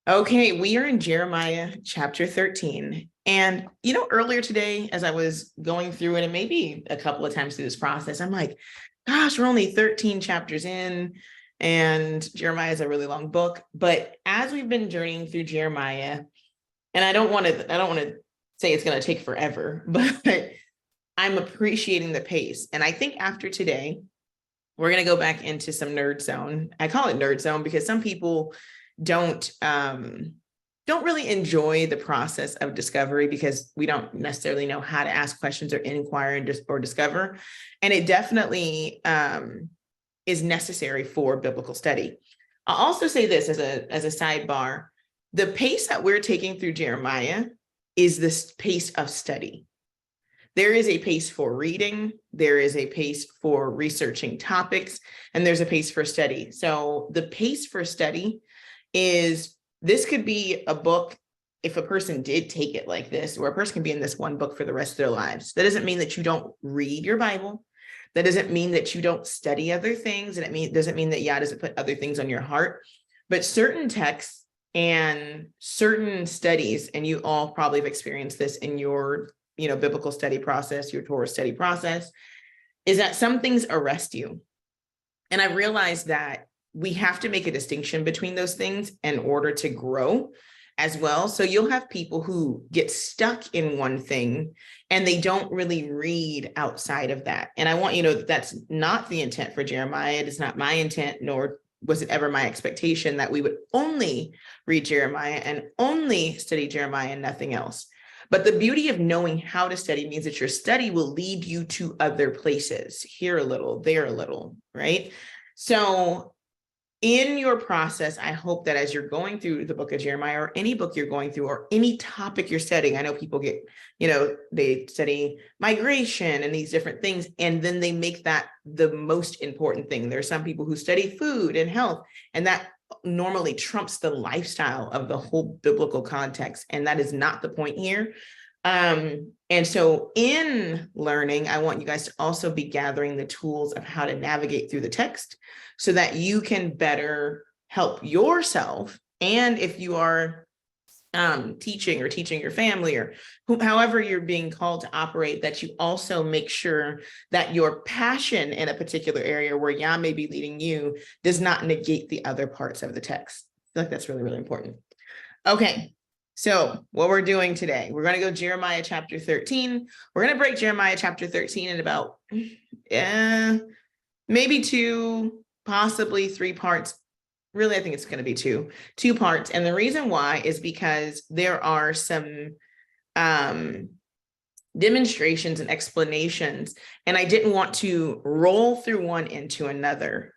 Okay, we are in Jeremiah chapter 13. And, earlier today, as I was going through it, and maybe a couple of times through this process, I'm like, gosh, we're only 13 chapters in, and Jeremiah is a really long book. But as we've been journeying through Jeremiah, and I don't want to say it's going to take forever, but I'm appreciating the pace. And I think after today, we're going to go back into some nerd zone. I call it nerd zone because some people don't don't really enjoy the process of discovery because we don't necessarily know how to ask questions or inquire or discover, and it definitely is necessary for biblical study. I'll also say this as a sidebar: the pace that we're taking through Jeremiah is this pace of study. There is a pace for reading, there is a pace for researching topics, and there's a pace for study. So the pace for study is, this could be a book, if a person did take it like this, or a person can be in this one book for the rest of their lives. That doesn't mean that you don't read your Bible. That doesn't mean that you don't study other things. And it doesn't mean that Yah doesn't put other things on your heart. But certain texts and certain studies, and you all probably have experienced this in your biblical study process, your Torah study process, is that some things arrest you. And I realized that we have to make a distinction between those things in order to grow as well. So you'll have people who get stuck in one thing and they don't really read outside of that. And I want you to know that that's not the intent for Jeremiah. It is not my intent, nor was it ever my expectation that we would only read Jeremiah and only study Jeremiah and nothing else. But the beauty of knowing how to study means that your study will lead you to other places, here a little, there a little, right? So in your process, I hope that as you're going through the book of Jeremiah, or any book you're going through, or any topic you're studying, I know people get, they study migration and these different things, and then they make that the most important thing. There are some people who study food and health, and that normally trumps the lifestyle of the whole biblical context. And that is not the point here. And so in learning, I want you guys to also be gathering the tools of how to navigate through the text so that you can better help yourself. And if you are teaching your family, or however you're being called to operate, that you also make sure that your passion in a particular area where Yah may be leading you does not negate the other parts of the text. I feel like that's really, really important. Okay, so what we're doing today, we're going to go Jeremiah chapter 13. We're going to break Jeremiah chapter 13 in about maybe 2, possibly 3 parts. Really, I think it's going to be two parts. And the reason why is because there are some demonstrations and explanations, and I didn't want to roll through one into another.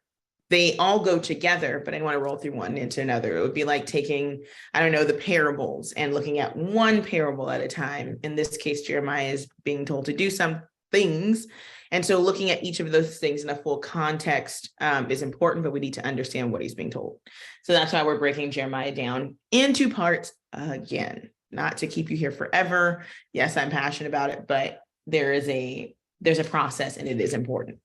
They all go together, but I want to roll through one into another. It would be like taking, I don't know, the parables and looking at one parable at a time. In this case, Jeremiah is being told to do some things. And so looking at each of those things in a full context is important, but we need to understand what he's being told. So that's why we're breaking Jeremiah down into parts again, not to keep you here forever. Yes, I'm passionate about it, but there's a process, and it is important.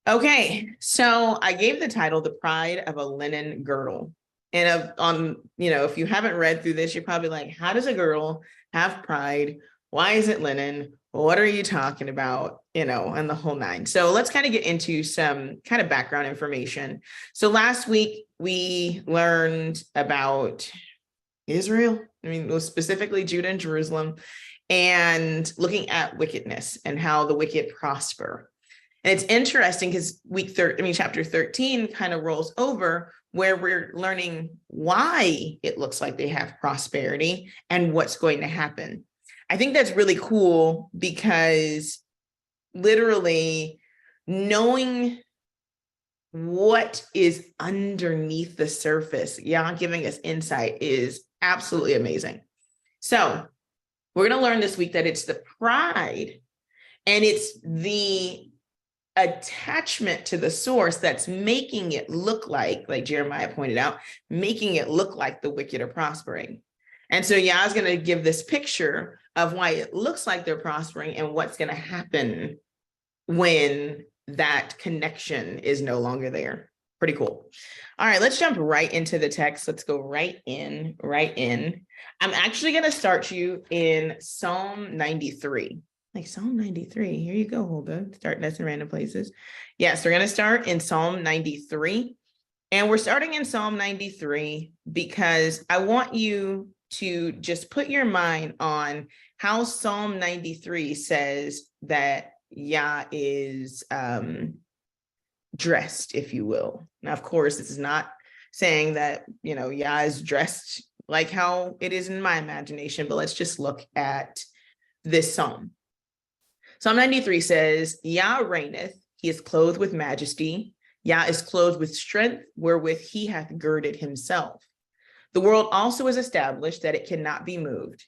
Okay, so I gave the title "The Pride of a Linen Girdle." And if you haven't read through this, you're probably like, how does a girdle have pride? Why is it linen? What are you talking about? And the whole nine. So let's kind of get into some kind of background information. So last week we learned about Israel. It was specifically Judah and Jerusalem, and looking at wickedness and how the wicked prosper. And it's interesting because chapter 13 kind of rolls over where we're learning why it looks like they have prosperity and what's going to happen. I think that's really cool because literally knowing what is underneath the surface, Yah giving us insight, is absolutely amazing. So we're going to learn this week that it's the pride and it's the attachment to the source that's making it look like Jeremiah pointed out, making it look like the wicked are prospering. And so Yah is going to give this picture of why it looks like they're prospering and what's going to happen when that connection is no longer there. Pretty cool. All right, let's jump right into the text. Let's go right in. I'm actually going to start you in Psalm 93. Like Psalm 93. Here you go, Hulda. Starting us in random places. Yes, we're going to start in Psalm 93. And we're starting in Psalm 93 because I want you to just put your mind on how Psalm 93 says that Yah is dressed, if you will. Now, of course, this is not saying that, Yah is dressed like how it is in my imagination, but let's just look at this psalm. Psalm 93 says, Yah reigneth, he is clothed with majesty. Yah is clothed with strength, wherewith he hath girded himself. The world also is established that it cannot be moved.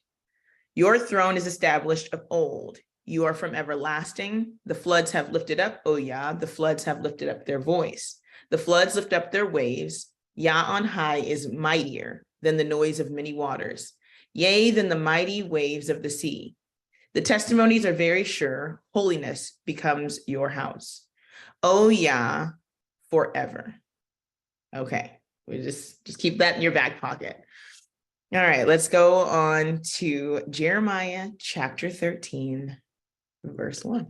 Your throne is established of old. You are from everlasting. The floods have lifted up, O Yah. The floods have lifted up their voice. The floods lift up their waves. Yah on high is mightier than the noise of many waters, yea, than the mighty waves of the sea. The testimonies are very sure. Holiness becomes your house. O Yah, forever. Okay, we just keep that in your back pocket. All right, let's go on to Jeremiah chapter 13, verse 1.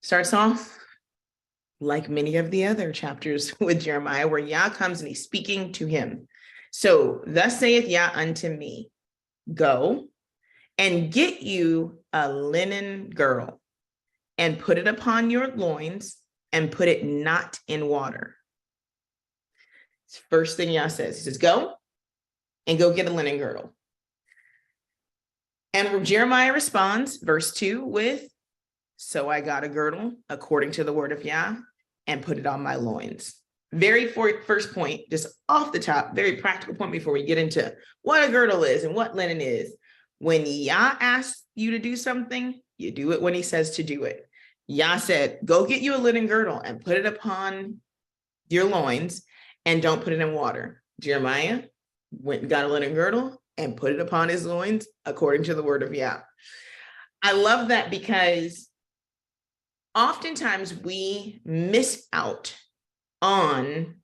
Starts off like many of the other chapters with Jeremiah, where Yah comes and he's speaking to him. So, thus saith Yah unto me, go and get you a linen girdle and put it upon your loins and put it not in water. First thing Yah says, he says, go and go get a linen girdle. And Jeremiah responds, verse 2, with, so I got a girdle according to the word of Yah and put it on my loins. Very first point, just off the top, very practical point before we get into what a girdle is and what linen is. When Yah asks you to do something, you do it when he says to do it. Yah said, go get you a linen girdle and put it upon your loins and don't put it in water. Jeremiah went and got a linen girdle and put it upon his loins according to the word of Yah. I love that because oftentimes we miss out on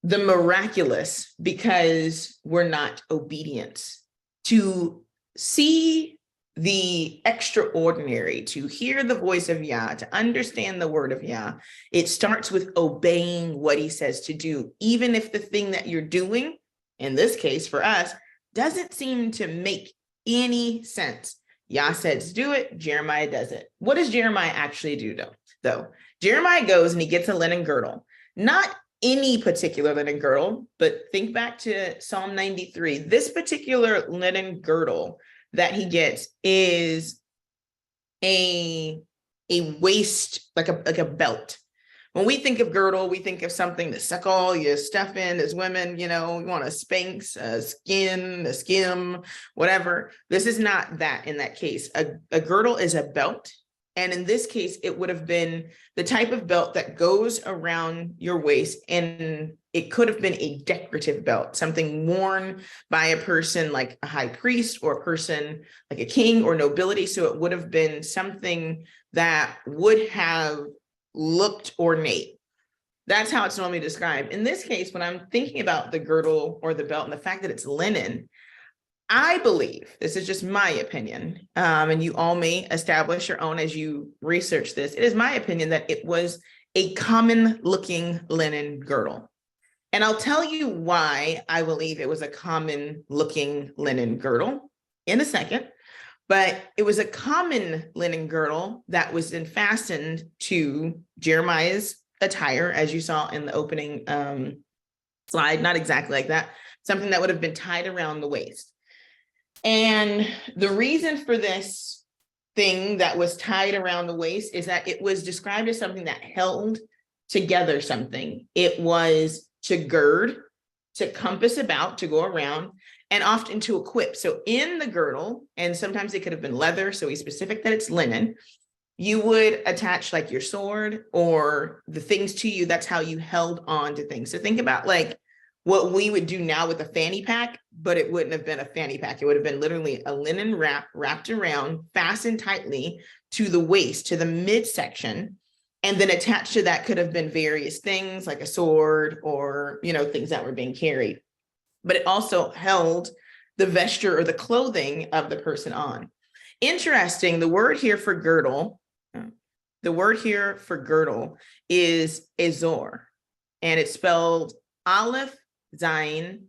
the miraculous because we're not obedient. To see the extraordinary, to hear the voice of Yah, to understand the word of Yah, it starts with obeying what he says to do, even if the thing that you're doing, in this case for us, doesn't seem to make any sense. Yah says do it, Jeremiah does it. What does Jeremiah actually do though? Jeremiah goes and he gets a linen girdle, not any particular linen girdle, but think back to Psalm 93. This particular linen girdle that he gets is a waist, like a belt. When we think of girdle, we think of something to suck all your stuff in as women, you want a Spanx, a skin, a skim, whatever. This is not that in that case. A girdle is a belt. And in this case, it would have been the type of belt that goes around your waist, and it could have been a decorative belt, something worn by a person like a high priest or a person like a king or nobility. So it would have been something that would have looked ornate. That's how it's normally described. In this case, when I'm thinking about the girdle or the belt and the fact that it's linen, I believe, this is just my opinion, and you all may establish your own as you research this. It is my opinion that it was a common looking linen girdle. And I'll tell you why I believe it was a common looking linen girdle in a second. But it was a common linen girdle that was then fastened to Jeremiah's attire, as you saw in the opening slide, not exactly like that, something that would have been tied around the waist. And the reason for this thing that was tied around the waist is that it was described as something that held together something. It was to gird, to compass about, to go around, and often to equip. So in the girdle, and sometimes it could have been leather, so he's specific that it's linen, you would attach like your sword or the things to you. That's how you held on to things. So think about like what we would do now with a fanny pack, but it wouldn't have been a fanny pack. It would have been literally a linen wrap wrapped around, fastened tightly to the waist, to the midsection. And then attached to that could have been various things like a sword or, things that were being carried. But it also held the vesture or the clothing of the person on. Interesting, the word here for girdle is azor, and it's spelled Aleph, Zayin,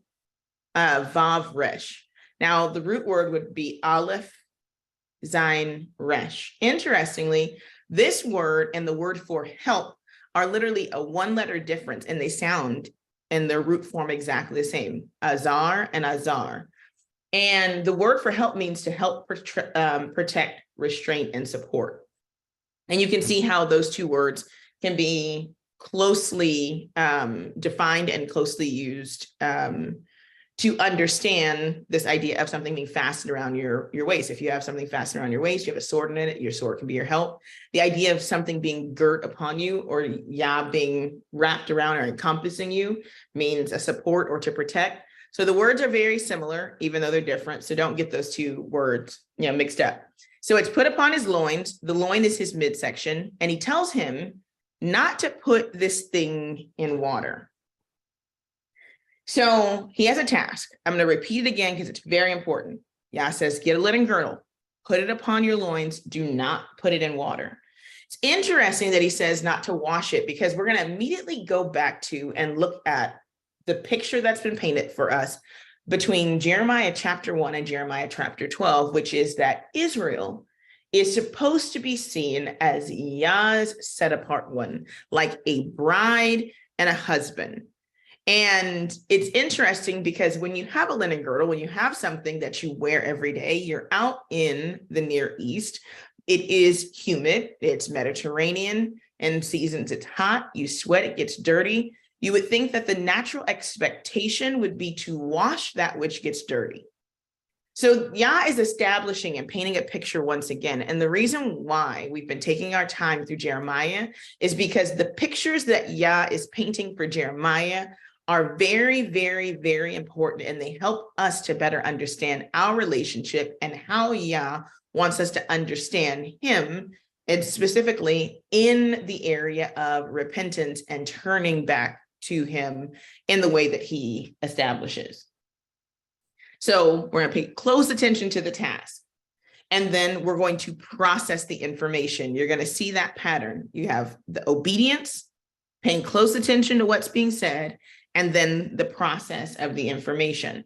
Vav, Resh. Now, the root word would be Aleph, Zayin, Resh. Interestingly, this word and the word for help are literally a one-letter difference, and they sound in their root form exactly the same, azar and azar. And the word for help means to help protect, restraint, and support. And you can see how those two words can be closely defined and closely used to understand this idea of something being fastened around your waist. If you have something fastened around your waist, you have a sword in it, your sword can be your help. The idea of something being girt upon you, or being wrapped around or encompassing you, means a support or to protect. So the words are very similar, even though they're different. So don't get those two words, mixed up. So it's put upon his loins. The loin is his midsection, and he tells him not to put this thing in water. So he has a task. I'm going to repeat it again because it's very important. Yah says, get a linen girdle, put it upon your loins, do not put it in water. It's interesting that he says not to wash it, because we're going to immediately go back to and look at the picture that's been painted for us between Jeremiah chapter 1 and Jeremiah chapter 12, which is that Israel is supposed to be seen as Yah's set apart one, like a bride and a husband. And it's interesting because when you have a linen girdle, when you have something that you wear every day, you're out in the Near East. It is humid, it's Mediterranean, and seasons it's hot, you sweat, it gets dirty. You would think that the natural expectation would be to wash that which gets dirty. So Yah is establishing and painting a picture once again. And the reason why we've been taking our time through Jeremiah is because the pictures that Yah is painting for Jeremiah are very, very, very important. And they help us to better understand our relationship and how Yah wants us to understand him, and specifically in the area of repentance and turning back to him in the way that he establishes. So we're going to pay close attention to the task, and then we're going to process the information. You're going to see that pattern. You have the obedience, paying close attention to what's being said, and then the process of the information.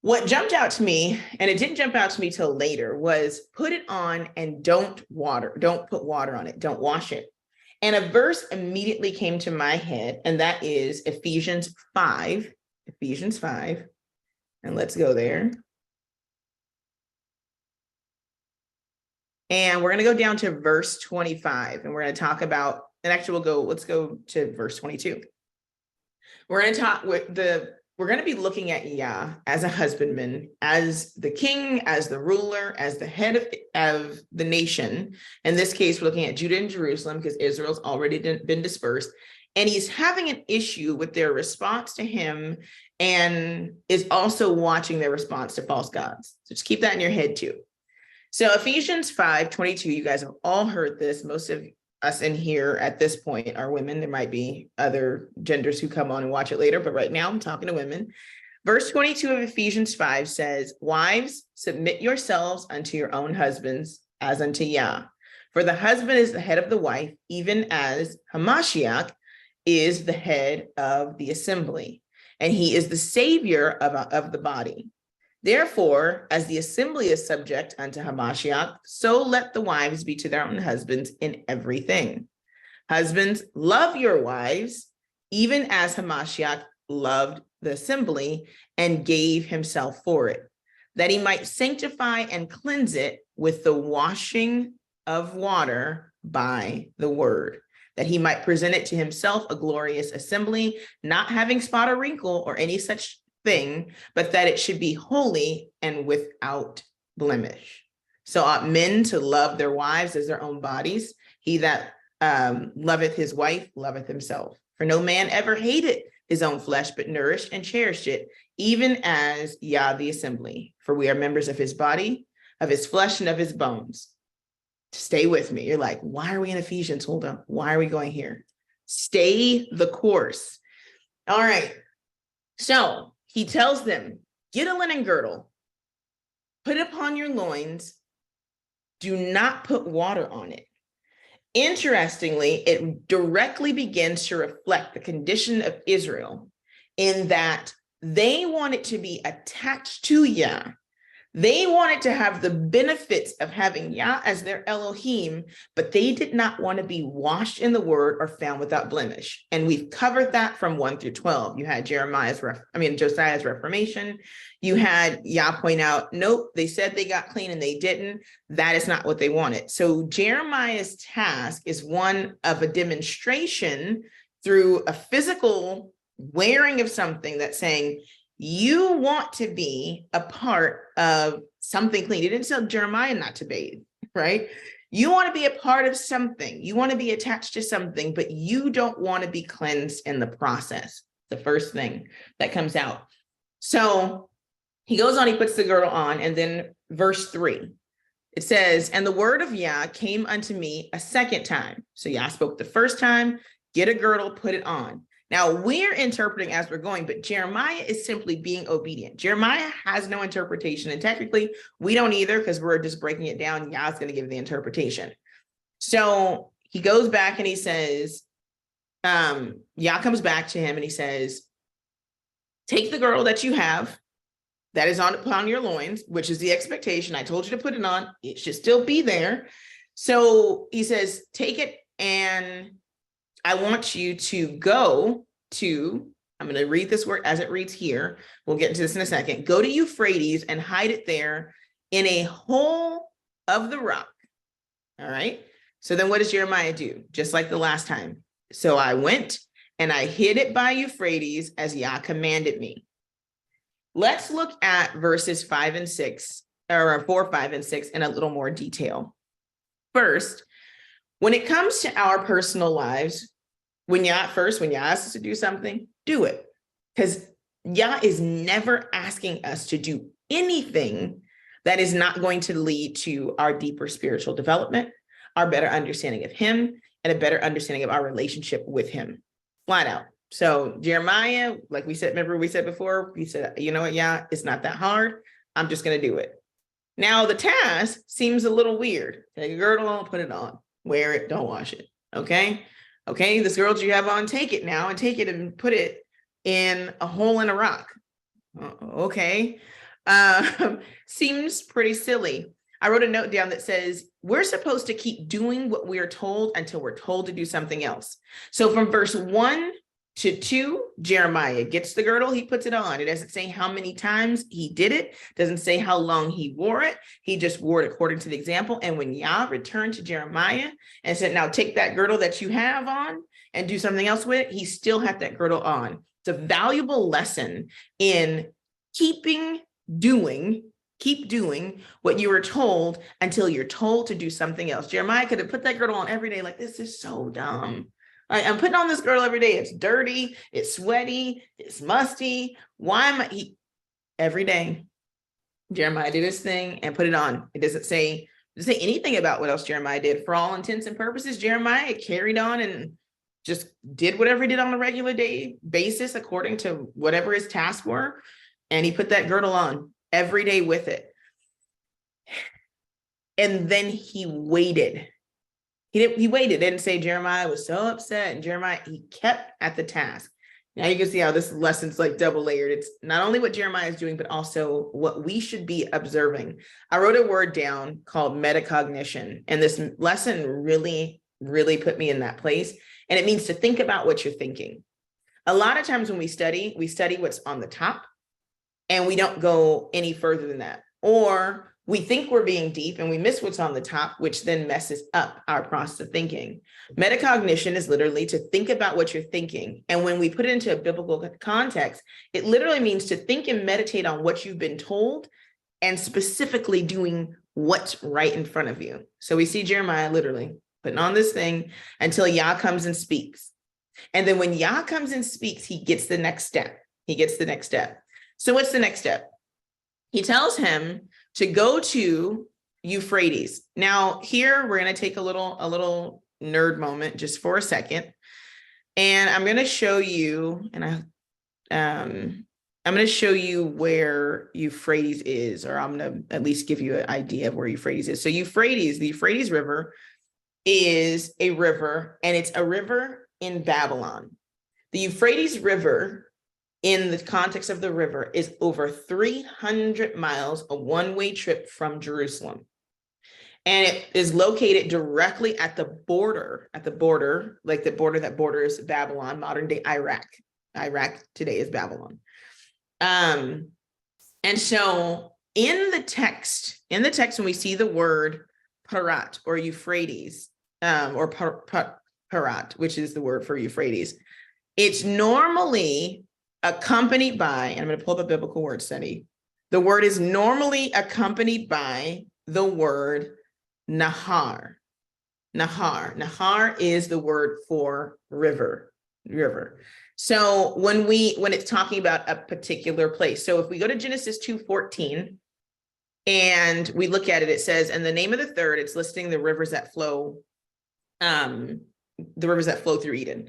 What jumped out to me, and it didn't jump out to me till later, was put it on and don't put water on it, don't wash it. And a verse immediately came to my head, and that is Ephesians 5. And let's go there. And we're going to go down to verse 25, and we're going to talk about, and actually let's go to verse 22. We're going to be looking at Yah as a husbandman, as the king, as the ruler, as the head of the nation. In this case, we're looking at Judah and Jerusalem because Israel's already been dispersed. And he's having an issue with their response to him, and is also watching their response to false gods. So just keep that in your head too. So Ephesians 5:22, you guys have all heard this. Most of us in here at this point are women. There might be other genders who come on and watch it later, but right now I'm talking to women. Verse 22 of Ephesians 5 says, wives, submit yourselves unto your own husbands as unto Yah. For the husband is the head of the wife, even as Hamashiach is the head of the assembly, and he is the savior of the body. Therefore, as the assembly is subject unto Hamashiach, so let the wives be to their own husbands in everything. Husbands, love your wives, even as Hamashiach loved the assembly and gave himself for it, that he might sanctify and cleanse it with the washing of water by the word, that he might present it to himself a glorious assembly, not having spot or wrinkle or any such thing, but that it should be holy and without blemish. So ought men to love their wives as their own bodies. He that loveth his wife loveth himself. For no man ever hated his own flesh, but nourished and cherished it, even as Yah the assembly. For we are members of his body, of his flesh, and of his bones. Stay with me. You're like, why are we in Ephesians? Hold on. Why are we going here? Stay the course. All right. So he tells them, get a linen girdle, put it upon your loins. Do not put water on it. Interestingly, it directly begins to reflect the condition of Israel in that they wanted to be attached to Yah. They wanted to have the benefits of having Yah as their Elohim, but they did not want to be washed in the word or found without blemish. And we've covered that from 1 through 12. You had Josiah's reformation. You had Yah point out, nope, they said they got clean and they didn't. That is not what they wanted. So Jeremiah's task is one of a demonstration through a physical wearing of something that's saying, you want to be a part of something clean. He didn't tell Jeremiah not to bathe, right? You want to be a part of something. You want to be attached to something, but you don't want to be cleansed in the process. The first thing that comes out. So he goes on, he puts the girdle on, and then verse 3, it says, and the word of Yah came unto me a second time. So Yah spoke the first time, get a girdle, put it on. Now we're interpreting as we're going, but Jeremiah is simply being obedient. Jeremiah has no interpretation, and technically we don't either because we're just breaking it down. Yah's going to give the interpretation. So he goes back and he says, Yah comes back to him and he says, take the girdle that you have that is upon your loins, which is the expectation. I told you to put it on. It should still be there. So he says, take it, and I want you to go to, I'm going to read this word as it reads here. We'll get into this in a second. Go to Euphrates and hide it there in a hole of the rock. All right. So then what does Jeremiah do? Just like the last time. So I went and I hid it by Euphrates as Yah commanded me. Let's look at verses 5 and 6, or 4, 5, and 6 in a little more detail. First, when it comes to our personal lives, when Yah asks us to do something, do it. Because Yah is never asking us to do anything that is not going to lead to our deeper spiritual development, our better understanding of him, and a better understanding of our relationship with him, flat out. So Jeremiah, like we said, remember we said before, he said, you know what, Yah, it's not that hard. I'm just going to do it. Now the task seems a little weird. Take a girdle, put it on, wear it, don't wash it. Okay. Okay. This girdle you have on, take it now and take it and put it in a hole in a rock. Okay. Seems pretty silly. I wrote a note down that says, we're supposed to keep doing what we are told until we're told to do something else. So from verse 1 to 2, Jeremiah gets the girdle, he puts it on. It doesn't say how many times he did it, doesn't say how long he wore it. He just wore it according to the example. And when Yah returned to Jeremiah and said, now take that girdle that you have on and do something else with it, he still had that girdle on. It's a valuable lesson in keep doing what you were told until you're told to do something else. Jeremiah could have put that girdle on every day, like, this is so dumb. I'm putting on this girdle every day. It's dirty, it's sweaty, it's musty. Why am I? Every day, Jeremiah did his thing and put it on. It doesn't say anything about what else Jeremiah did. For all intents and purposes, Jeremiah carried on and just did whatever he did on a regular day basis according to whatever his tasks were. And he put that girdle on every day with it. And then he waited. He waited, didn't say Jeremiah was so upset, and Jeremiah, he kept at the task. Now you can see how this lesson's like double layered. It's not only what Jeremiah is doing, but also what we should be observing. I wrote a word down called metacognition, and this lesson really, really put me in that place. And it means to think about what you're thinking. A lot of times when we study what's on the top, and we don't go any further than that. Or we think we're being deep and we miss what's on the top, which then messes up our process of thinking. Metacognition is literally to think about what you're thinking. And when we put it into a biblical context, it literally means to think and meditate on what you've been told and specifically doing what's right in front of you. So we see Jeremiah literally putting on this thing until Yah comes and speaks. And then when Yah comes and speaks, he gets the next step. So what's the next step? He tells him to go to Euphrates. Now here we're going to take a little nerd moment just for a second. And I'm going to show you, I'm going to show you where Euphrates is, or I'm going to at least give you an idea of where Euphrates is. So the Euphrates River is a river, and it's a river in Babylon. The Euphrates River, in the context of the river, is over 300 miles, a one-way trip from Jerusalem. And it is located directly at the border, like the border that borders Babylon, modern day Iraq. Iraq today is Babylon. And so in the text, when we see the word Parat or Euphrates, or Parat, which is the word for Euphrates, it's normally accompanied by, and I'm going to pull up a biblical word study. The word is normally accompanied by the word Nahar. Nahar is the word for river. So when it's talking about a particular place, so if we go to Genesis 2:14 and we look at it, it says, and the name of the third, it's listing the rivers that flow through Eden.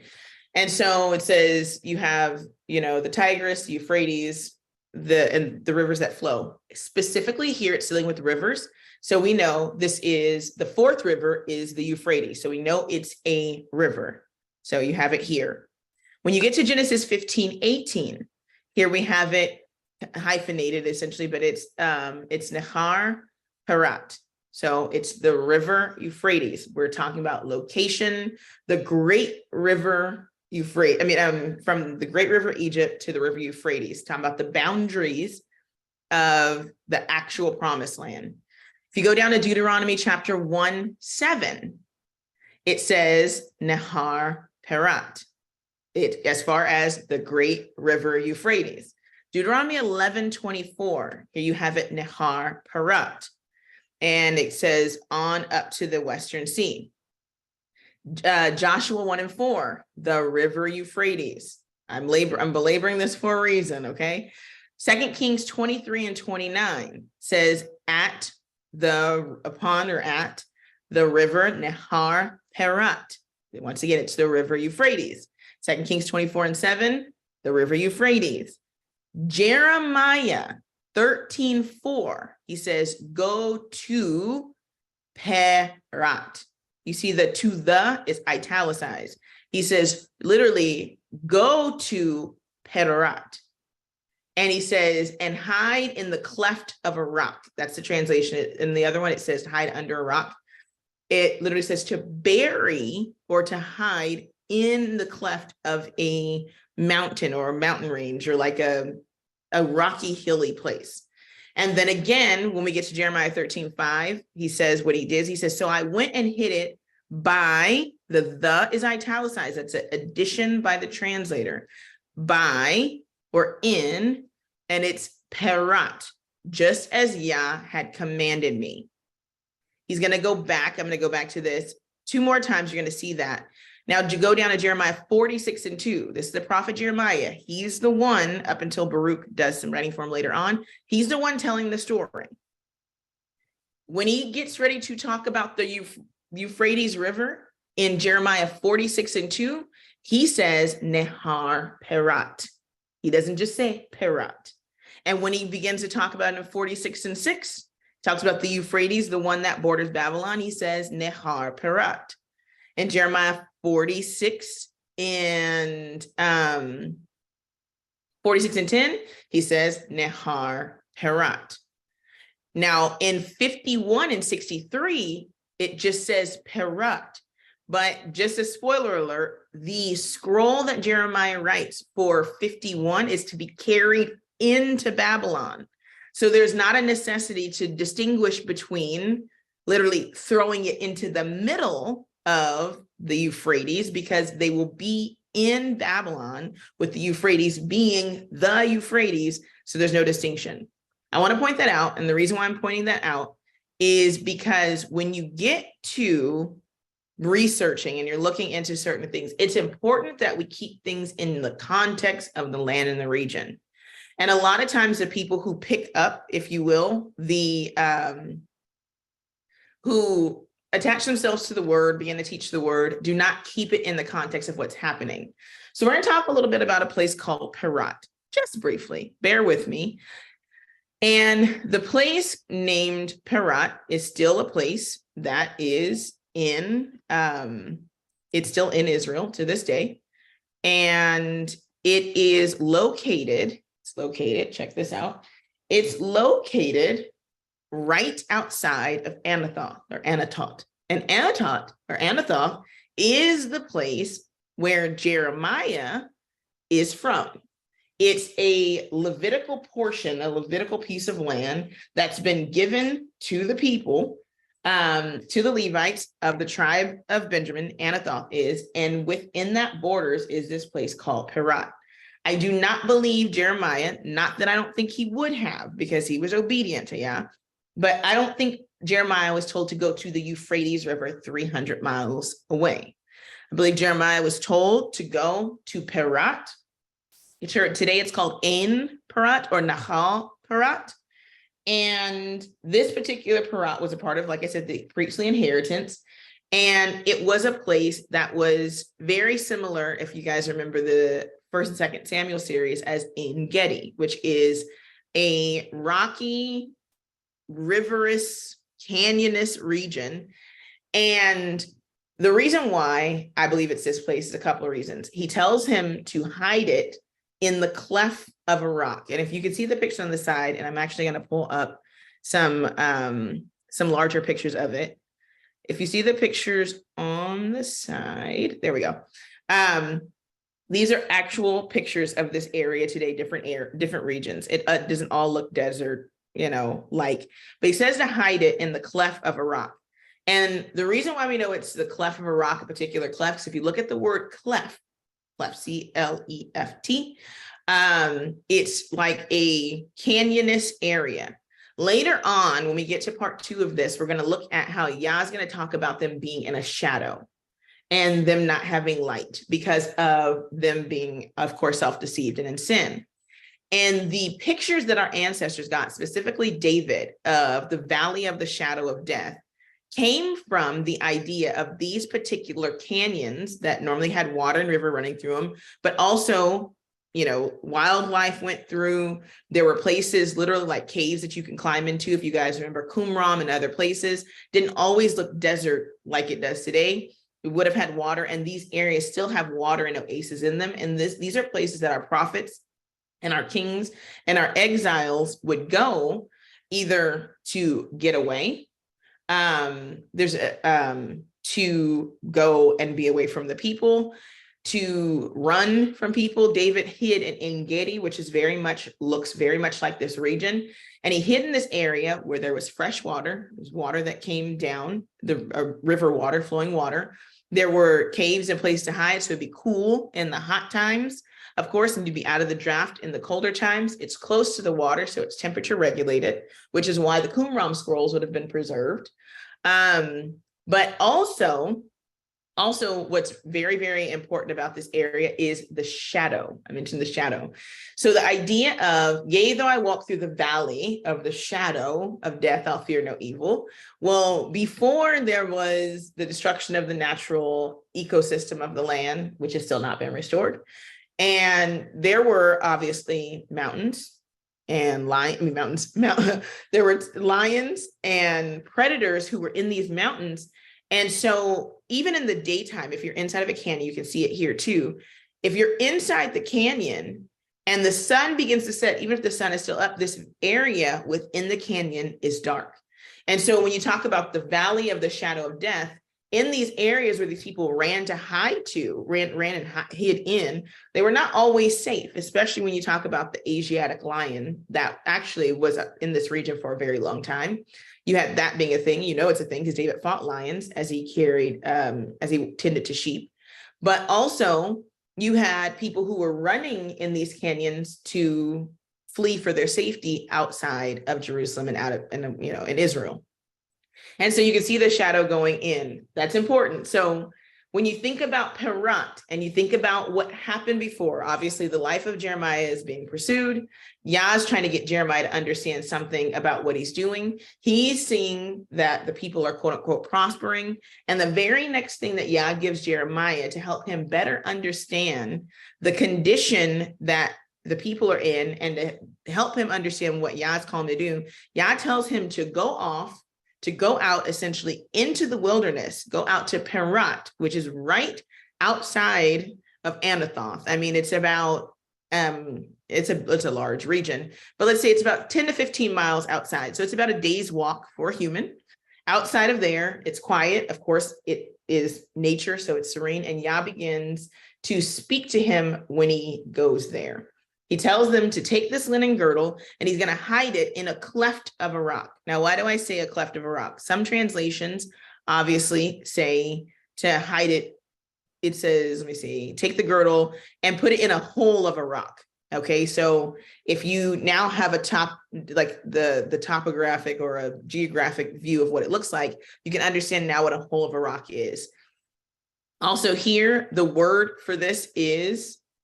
And so it says you have, the Tigris, the Euphrates, and the rivers that flow. Specifically here, it's dealing with rivers. So we know this is the fourth river is the Euphrates. So we know it's a river. So you have it here. When you get to Genesis 15:18, here we have it hyphenated essentially, but it's Nahar Parat. So it's the river Euphrates. We're talking about location, the great river Euphrates. From the great river Egypt to the river Euphrates, talking about the boundaries of the actual promised land. If you go down to Deuteronomy chapter 1:7, it says Nahar Parat. It as far as the great river Euphrates. Deuteronomy 11:24, here you have it Nahar Parat. And it says on up to the Western Sea. Joshua 1:4, the river Euphrates. I'm belaboring this for a reason, okay? 2 Kings 23:29 says at the river Nahar Parat. Once again, it's the river Euphrates. 2 Kings 24:7, the river Euphrates. Jeremiah 13:4, he says, go to Parat. You see the to the is italicized. He says, literally, go to Parat. And he says, and hide in the cleft of a rock. That's the translation. In the other one, it says hide under a rock. It literally says to bury or to hide in the cleft of a mountain or a mountain range, or like a rocky, hilly place. And then again, when we get to Jeremiah 13:5, he says what he did. He says, so I went and hid it by, the is italicized. That's an addition by the translator. By or in, and it's Parat, just as Yah had commanded me. He's going to go back. I'm going to go back to this 2 more times. You're going to see that. Now, to go down to Jeremiah 46:2, this is the prophet Jeremiah. He's the one, up until Baruch does some writing for him later on, he's the one telling the story. When he gets ready to talk about the Euphrates River in Jeremiah 46:2, he says Nahar Parat. He doesn't just say Parat. And when he begins to talk about it in 46:6, talks about the Euphrates, the one that borders Babylon, he says Nahar Parat. In Jeremiah 46 and 46:10, he says Nahar Parat. Now in 51 and 63, it just says Parat. But just a spoiler alert, the scroll that Jeremiah writes for 51 is to be carried into Babylon. So there's not a necessity to distinguish between literally throwing it into the middle of the Euphrates, because they will be in Babylon with the Euphrates being the Euphrates. So there's no distinction. I want to point that out. And the reason why I'm pointing that out is because when you get to researching and you're looking into certain things, it's important that we keep things in the context of the land and the region. And a lot of times the people who pick up, if you will, the who attach themselves to the word, begin to teach the word, do not keep it in the context of what's happening. So we're going to talk a little bit about a place called Perat, just briefly, bear with me. And the place named Perat is still a place that is in, it's still in Israel to this day. And it is located, check this out. It's located right outside of Anathoth or Anatot. And Anathoth is the place where Jeremiah is from. It's a Levitical portion, a Levitical piece of land that's been given to the people, to the Levites of the tribe of Benjamin. Anathoth is, and within that borders is this place called Perat. I do not believe Jeremiah, not that I don't think he would have, because he was obedient to Yah, but I don't think Jeremiah was told to go to the Euphrates River 300 miles away. I believe Jeremiah was told to go to Perat. Today it's called Ein Perat or Nahal Perat. And this particular Perat was a part of, like I said, the priestly inheritance. And it was a place that was very similar, if you guys remember the 1st and 2nd Samuel series, as En Gedi, which is a rocky, riverous, canyonous region. And the reason why I believe it's this place is a couple of reasons. He tells him to hide it in the cleft of a rock. And if you can see the picture on the side, and I'm actually going to pull up some larger pictures of it. If you see the pictures on the side, there we go. These are actual pictures of this area today, different regions. It doesn't all look desert, but he says to hide it in the cleft of a rock. And the reason why we know it's the cleft of a rock, a particular cleft, is if you look at the word cleft, C-L-E-F-T, it's like a canyonous area. Later on, when we get to part 2 of this, we're going to look at how Yah is going to talk about them being in a shadow and them not having light because of them being, of course, self-deceived and in sin. And the pictures that our ancestors got, specifically David, of the valley of the shadow of death, came from the idea of these particular canyons that normally had water and river running through them, but also, wildlife went through. There were places, literally like caves that you can climb into. If you guys remember Qumran and other places, didn't always look desert like it does today. We would have had water, and these areas still have water and oases in them. And these are places that our prophets and our kings and our exiles would go either to get away, to go and be away from the people, to run from people. David hid in En Gedi, which is looks very much like this region. And he hid in this area where there was fresh water. There's water that came down, the river water, flowing water. There were caves and places to hide, so it'd be cool in the hot times, of course, and to be out of the draft in the colder times. It's close to the water, so it's temperature regulated, which is why the Qumran scrolls would have been preserved. But also what's very, very important about this area is the shadow. I mentioned the shadow. So the idea of, yea, though I walk through the valley of the shadow of death, I'll fear no evil. Well, before there was the destruction of the natural ecosystem of the land, which has still not been restored. And there were obviously mountains and there were lions and predators who were in these mountains. And so even in the daytime, if you're inside of a canyon, you can see it here too. If you're inside the canyon and the sun begins to set, even if the sun is still up, this area within the canyon is dark. And so when you talk about the valley of the shadow of death, in these areas where these people ran to hide to, ran and hid in, they were not always safe, especially when you talk about the Asiatic lion that actually was in this region for a very long time. You had that being a thing, it's a thing because David fought lions as he tended to sheep. But also you had people who were running in these canyons to flee for their safety outside of Jerusalem and in Israel. And so you can see the shadow going in. That's important. So when you think about Perat and you think about what happened before, obviously the life of Jeremiah is being pursued. Yah is trying to get Jeremiah to understand something about what he's doing. He's seeing that the people are quote unquote prospering. And the very next thing that Yah gives Jeremiah to help him better understand the condition that the people are in and to help him understand what Yah's calling him to do, Yah tells him to go out essentially into the wilderness, go out to Perat, which is right outside of Anathoth. I mean, it's about, it's a large region, but let's say it's about 10 to 15 miles outside. So it's about a day's walk for a human. Outside of there, it's quiet. Of course, it is nature, so it's serene. And Yah begins to speak to him when he goes there. He tells them to take this linen girdle and he's going to hide it in a cleft of a rock. Now, why do I say a cleft of a rock? Some translations obviously say to hide it. It says, let me see, take the girdle and put it in a hole of a rock. Okay, so if you now have like the topographic or a geographic view of what it looks like, you can understand now what a hole of a rock is. Also here, the word for this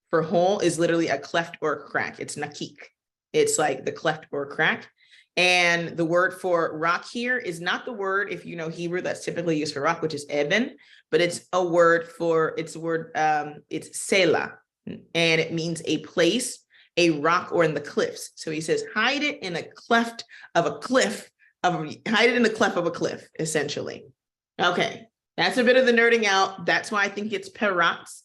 for hole is literally a cleft or a crack. It's nakik. It's like the cleft or crack. And the word for rock here is not the word, if you know Hebrew, that's typically used for rock, which is eben, but it's it's selah, and it means a place, a rock, or in the cliffs. So he says, hide it in a cleft of a cliff, hide it in the cleft of a cliff, essentially. Okay, that's a bit of the nerding out. That's why I think it's Perats.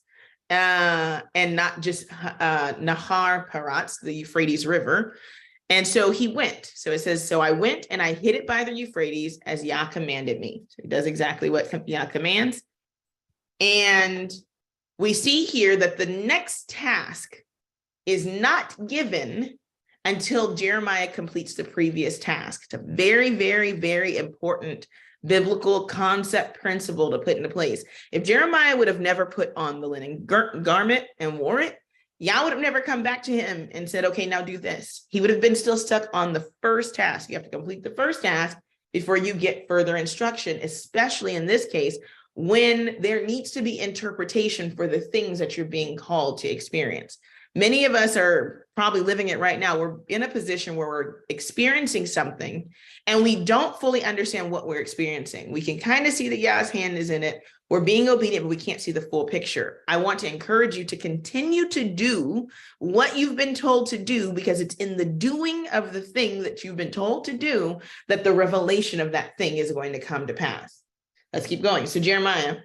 And not just Nahar Paratz, the Euphrates River. And so he went. So it says, so I went and I hid it by the Euphrates as Yah commanded me. So he does exactly what Yah commands. And we see here that the next task is not given until Jeremiah completes the previous task. It's a very, very, very important biblical concept principle to put into place. If Jeremiah would have never put on the linen garment and wore it, Yah would have never come back to him and said, okay, now do this. He would have been still stuck on the first task. You have to complete the first task before you get further instruction, especially in this case, when there needs to be interpretation for the things that you're being called to experience. Many of us are probably living it right now. We're in a position where we're experiencing something and we don't fully understand what we're experiencing. We can kind of see that Yah's hand is in it. We're being obedient, but we can't see the full picture. I want to encourage you to continue to do what you've been told to do, because it's in the doing of the thing that you've been told to do that the revelation of that thing is going to come to pass. Let's keep going. So Jeremiah,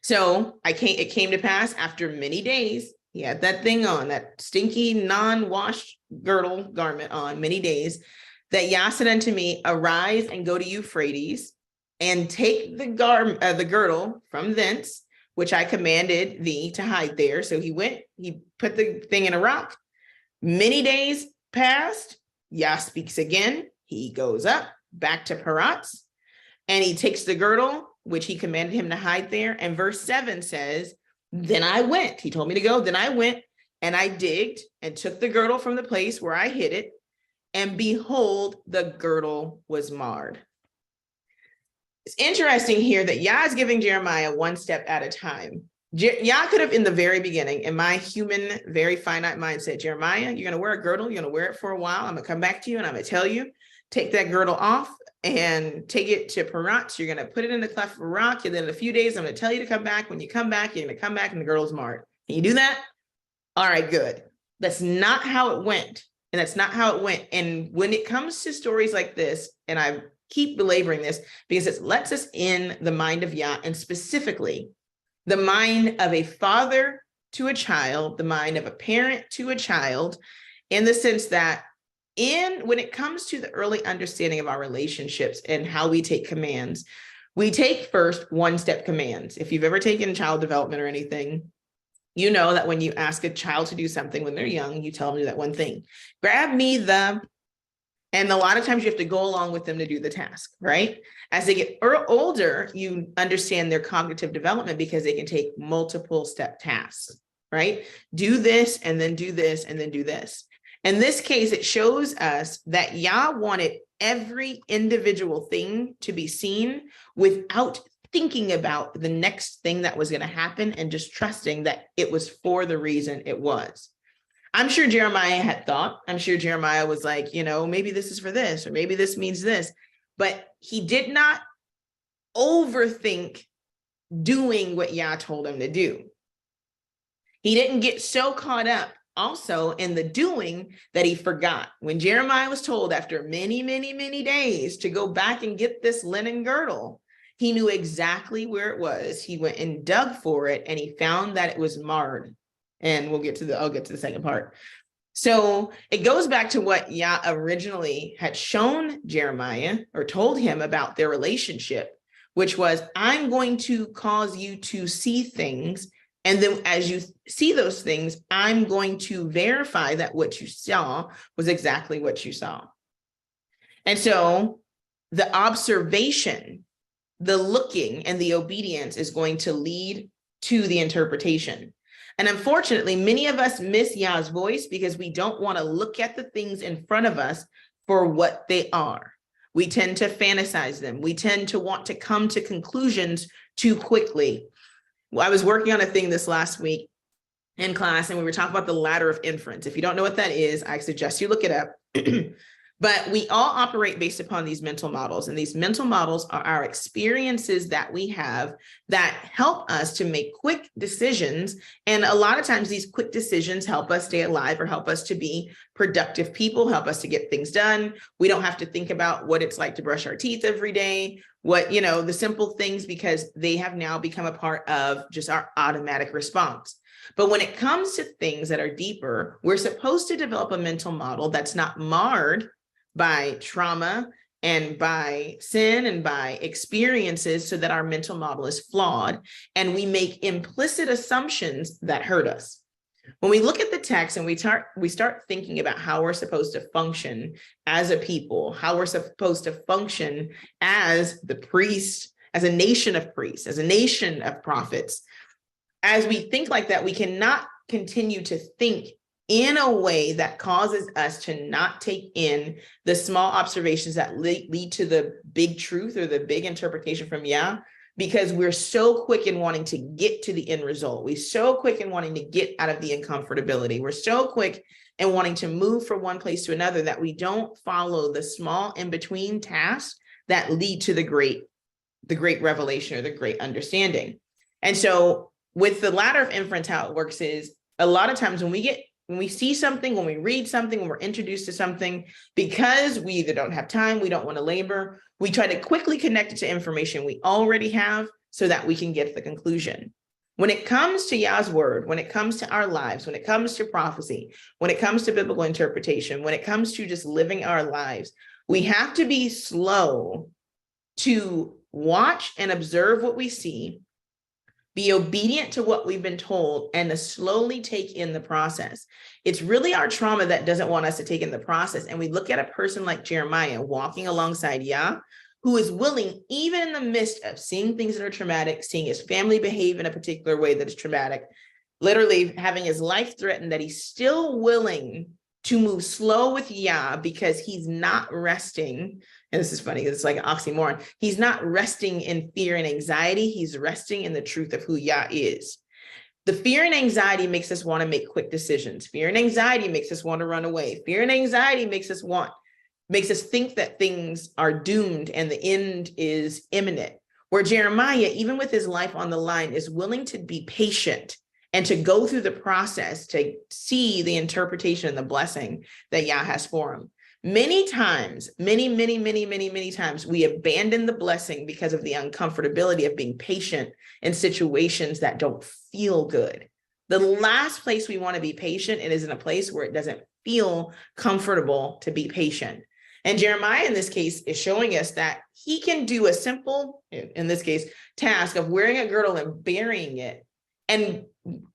it came to pass after many days. He had that thing on, that stinky, non-washed garment on many days, that Yah said unto me, arise and go to Euphrates and take the girdle from thence, which I commanded thee to hide there. So he went, he put the thing in a rock. Many days passed. Yah speaks again. He goes up back to Peratz and he takes the girdle, which he commanded him to hide there. And verse 7 says, then I went, he told me to go. Then I went and I digged and took the girdle from the place where I hid it. And behold, the girdle was marred. It's interesting here that Yah is giving Jeremiah one step at a time. Yah could have, in the very beginning, in my human, very finite mind, said, Jeremiah, you're going to wear a girdle. You're going to wear it for a while. I'm going to come back to you and I'm going to tell you, take that girdle off and take it to Perat. You're going to put it in the cleft of a rock. And then in a few days, I'm going to tell you to come back. When you come back, you're going to come back and the girdle's marred. Can you do that? All right, good. That's not how it went. And that's not how it went. And when it comes to stories like this, and I keep belaboring this because it lets us in the mind of Yah, and specifically the mind of a father to a child, the mind of a parent to a child, in the sense that when it comes to the early understanding of our relationships and how we take commands, we take first one-step commands. If you've ever taken child development or anything, you know that when you ask a child to do something when they're young, you tell them to do that one thing. Grab me and a lot of times you have to go along with them to do the task, right? As they get older, you understand their cognitive development because they can take multiple step tasks, right? Do this and then do this and then do this. In this case, it shows us that Yah wanted every individual thing to be seen without thinking about the next thing that was going to happen and just trusting that it was for the reason it was. I'm sure Jeremiah had thought, I'm sure Jeremiah was like, maybe this is for this, or maybe this means this, but he did not overthink doing what Yah told him to do. He didn't get so caught up also in the doing that he forgot. When Jeremiah was told after many, many, many days to go back and get this linen girdle, he knew exactly where it was. He went and dug for it, and he found that it was marred. And I'll get to the second part. So it goes back to what Yah originally had shown Jeremiah or told him about their relationship, which was, I'm going to cause you to see things. And then as you see those things, I'm going to verify that what you saw was exactly what you saw. And so the observation, the looking, and the obedience is going to lead to the interpretation. And unfortunately, many of us miss Yah's voice because we don't want to look at the things in front of us for what they are. We tend to fantasize them. We tend to want to come to conclusions too quickly. Well, I was working on a thing this last week in class, and we were talking about the ladder of inference. If you don't know what that is, I suggest you look it up. But we all operate based upon these mental models, and these mental models are our experiences that we have that help us to make quick decisions. And a lot of times these quick decisions help us stay alive or help us to be productive people, help us to get things done. We don't have to think about what it's like to brush our teeth every day, the simple things, because they have now become a part of just our automatic response. But when it comes to things that are deeper, we're supposed to develop a mental model that's not marred by trauma and by sin and by experiences, so that our mental model is flawed and we make implicit assumptions that hurt us. When we look at the text and we start thinking about how we're supposed to function as a people, how we're supposed to function as the priest, as a nation of priests, as a nation of prophets, as we think like that, we cannot continue to think in a way that causes us to not take in the small observations that lead to the big truth or the big interpretation from Yah, because we're so quick in wanting to get to the end result. We're so quick in wanting to get out of the uncomfortability. We're so quick in wanting to move from one place to another that we don't follow the small in-between tasks that lead to the great revelation or the great understanding. And so with the ladder of inference, how it works is a lot of times when we see something, when we read something, when we're introduced to something, because we either don't have time, we don't want to labor, we try to quickly connect it to information we already have so that we can get the conclusion. When it comes to Yah's word, when it comes to our lives, when it comes to prophecy, when it comes to biblical interpretation, when it comes to just living our lives, we have to be slow to watch and observe what we see, be obedient to what we've been told, and to slowly take in the process. It's really our trauma that doesn't want us to take in the process. And we look at a person like Jeremiah walking alongside Yah, who is willing, even in the midst of seeing things that are traumatic, seeing his family behave in a particular way that is traumatic, literally having his life threatened, that he's still willing to move slow with Yah because he's not resting. And this is funny, it's like an oxymoron. He's not resting in fear and anxiety. He's resting in the truth of who Yah is. The fear and anxiety makes us want to make quick decisions. Fear and anxiety makes us want to run away. Fear and anxiety makes us think that things are doomed and the end is imminent. Where Jeremiah, even with his life on the line, is willing to be patient and to go through the process to see the interpretation and the blessing that Yah has for him. Many times, many times, we abandon the blessing because of the uncomfortability of being patient in situations that don't feel good. The last place we want to be patient, it is in a place where it doesn't feel comfortable to be patient. And Jeremiah, in this case, is showing us that he can do a simple, in this case, task of wearing a girdle and burying it. And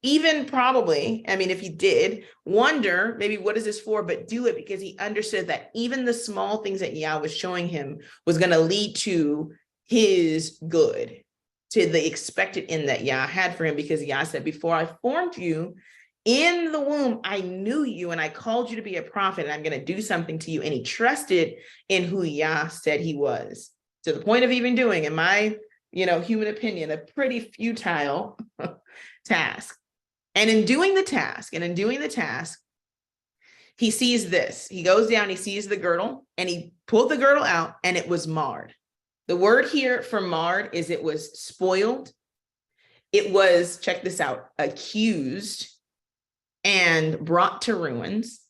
even probably, if he did, wonder maybe what is this for, but do it because he understood that even the small things that Yah was showing him was going to lead to his good, to the expected end that Yah had for him, because Yah said, before I formed you in the womb, I knew you and I called you to be a prophet, and I'm going to do something to you. And he trusted in who Yah said he was, to the point of even doing, in my human opinion, a pretty futile task. And in doing the task, he sees this. He goes down, he sees the girdle, and he pulled the girdle out, and it was marred. The word here for marred is it was spoiled. It was, check this out, accused and brought to ruins.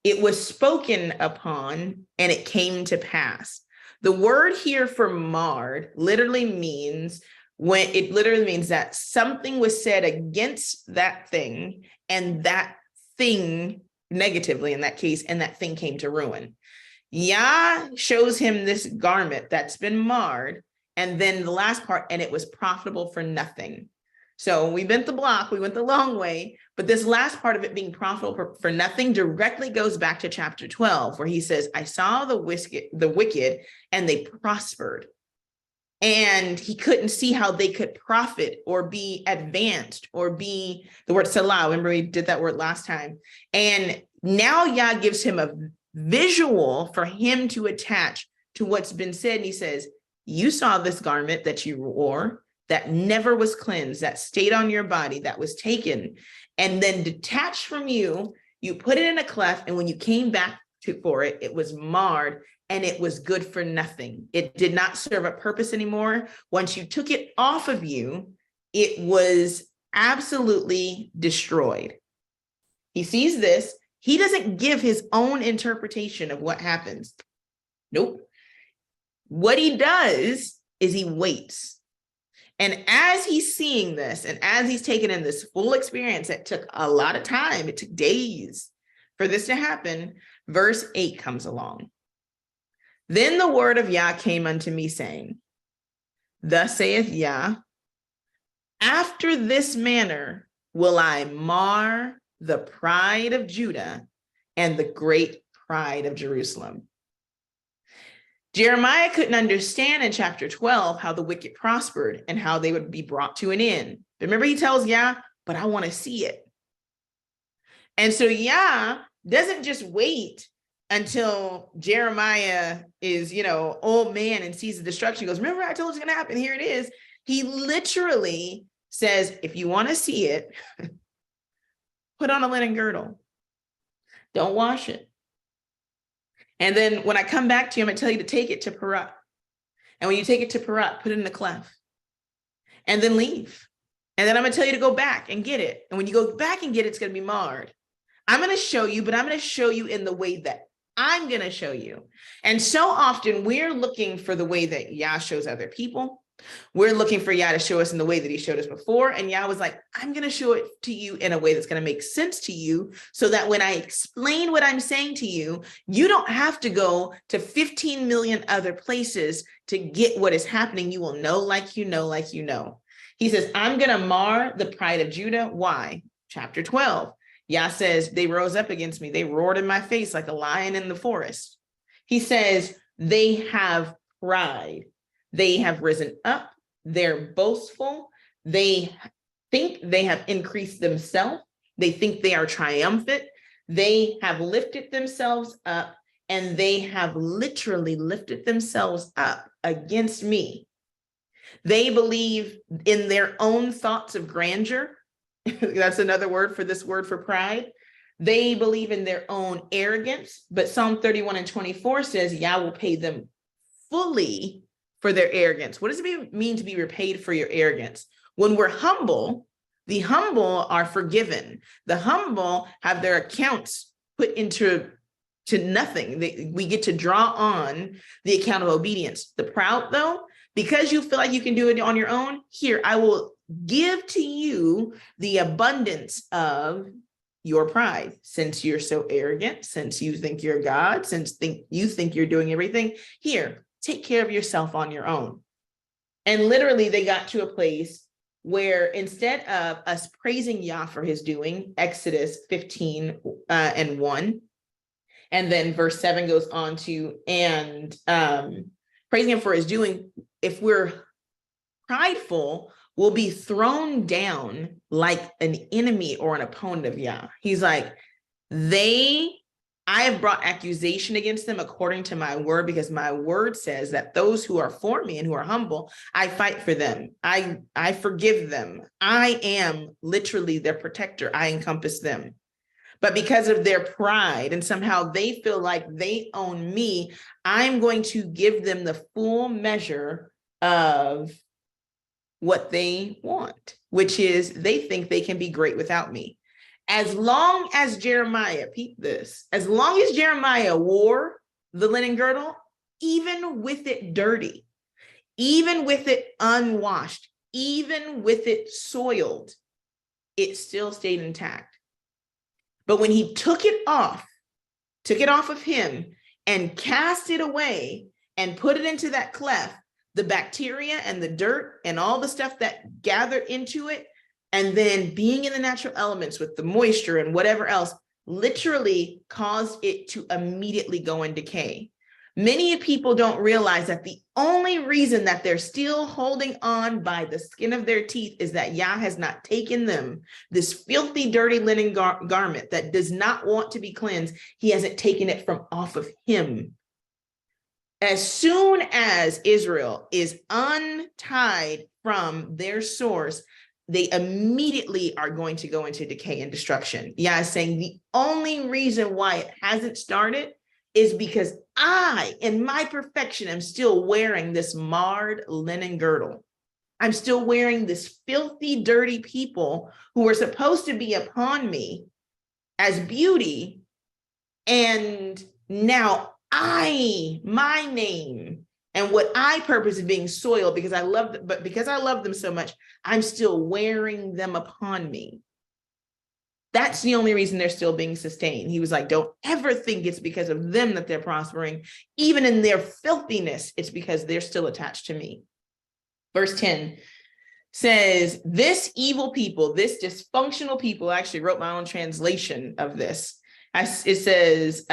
It was spoken upon, and it came to pass. The word here for marred literally means that something was said against that thing, and that thing negatively in that case, and that thing came to ruin. Yah shows him this garment that's been marred, and then the last part, and it was profitable for nothing. So we went the block, we went the long way, but this last part of it being profitable for nothing directly goes back to chapter 12, where he says, I saw the wicked, and they prospered. And he couldn't see how they could profit or be advanced or be, the word salah, remember we did that word last time. And now Yah gives him a visual for him to attach to what's been said. And he says, you saw this garment that you wore that never was cleansed, that stayed on your body, that was taken and then detached from you. You put it in a cleft, and when you came back for it, it was marred, and it was good for nothing. It did not serve a purpose anymore. Once you took it off of you, it was absolutely destroyed. He sees this. He doesn't give his own interpretation of what happens. Nope. What he does is he waits. And as he's seeing this, and as he's taking in this full experience, that took a lot of time, it took days for this to happen, verse 8 comes along. Then the word of Yah came unto me, saying, thus saith Yah, after this manner will I mar the pride of Judah and the great pride of Jerusalem. Jeremiah couldn't understand in chapter 12 how the wicked prospered and how they would be brought to an end. Remember, he tells Yah, but I want to see it. And so Yah doesn't just wait until Jeremiah is, old man and sees the destruction. He goes, remember, I told you it's going to happen. Here it is. He literally says, if you want to see it, put on a linen girdle. Don't wash it. And then when I come back to you, I'm going to tell you to take it to Perat. And when you take it to Perat, put it in the cleft. And then leave. And then I'm going to tell you to go back and get it. And when you go back and get it, it's going to be marred. I'm going to show you, but I'm going to show you in the way that I'm going to show you. And so often we're looking for the way that Yah shows other people. We're looking for Yah to show us in the way that he showed us before. And Yah was like, I'm going to show it to you in a way that's going to make sense to you, so that when I explain what I'm saying to you, you don't have to go to 15 million other places to get what is happening. You will know like you know, like you know. He says, I'm going to mar the pride of Judah. Why? Chapter 12. Yah says, they rose up against me. They roared in my face like a lion in the forest. He says, they have pride. They have risen up. They're boastful. They think they have increased themselves. They think they are triumphant. They have lifted themselves up, and they have literally lifted themselves up against me. They believe in their own thoughts of grandeur. That's another word for this word for pride. They believe in their own arrogance, but Psalm 31:24 says Yah will pay them fully for their arrogance. What does it mean to be repaid for your arrogance? When we're humble, the humble are forgiven. The humble have their accounts put into nothing. We get to draw on the account of obedience. The proud, though, because you feel like you can do it on your own, here, I will give to you the abundance of your pride. Since you're so arrogant, since you think you're God, since you think you're doing everything, here, take care of yourself on your own. And literally they got to a place where instead of us praising Yah for his doing, Exodus 15:1, and then verse 7 goes on to, and praising him for his doing, if we're prideful, we'll be thrown down like an enemy or an opponent of Yah. He's like, they I have brought accusation against them according to my word, because my word says that those who are for me and who are humble, I fight for them. I forgive them. I am literally their protector. I encompass them. But because of their pride and somehow they feel like they own me, I'm going to give them the full measure of what they want, which is they think they can be great without me. As long as Jeremiah, peep this, as long as Jeremiah wore the linen girdle, even with it dirty, even with it unwashed, even with it soiled, it still stayed intact. But when he took it off of him and cast it away and put it into that cleft, the bacteria and the dirt and all the stuff that gathered into it, and then being in the natural elements with the moisture and whatever else, literally caused it to immediately go in decay. Many people don't realize that the only reason that they're still holding on by the skin of their teeth is that Yah has not taken them, this filthy, dirty linen garment that does not want to be cleansed. He hasn't taken it from off of him. As soon as Israel is untied from their source, they immediately are going to go into decay and destruction. Yah is saying the only reason why it hasn't started is because I, in my perfection, am still wearing this marred linen girdle. I'm still wearing this filthy, dirty people who are supposed to be upon me as beauty. And now my name and what I purpose is being soiled because I love them, but because I love them so much, I'm still wearing them upon me. That's the only reason they're still being sustained. He was like, don't ever think it's because of them that they're prospering. Even in their filthiness, it's because they're still attached to me. Verse 10 says, this evil people, this dysfunctional people, I actually wrote my own translation of this. It says,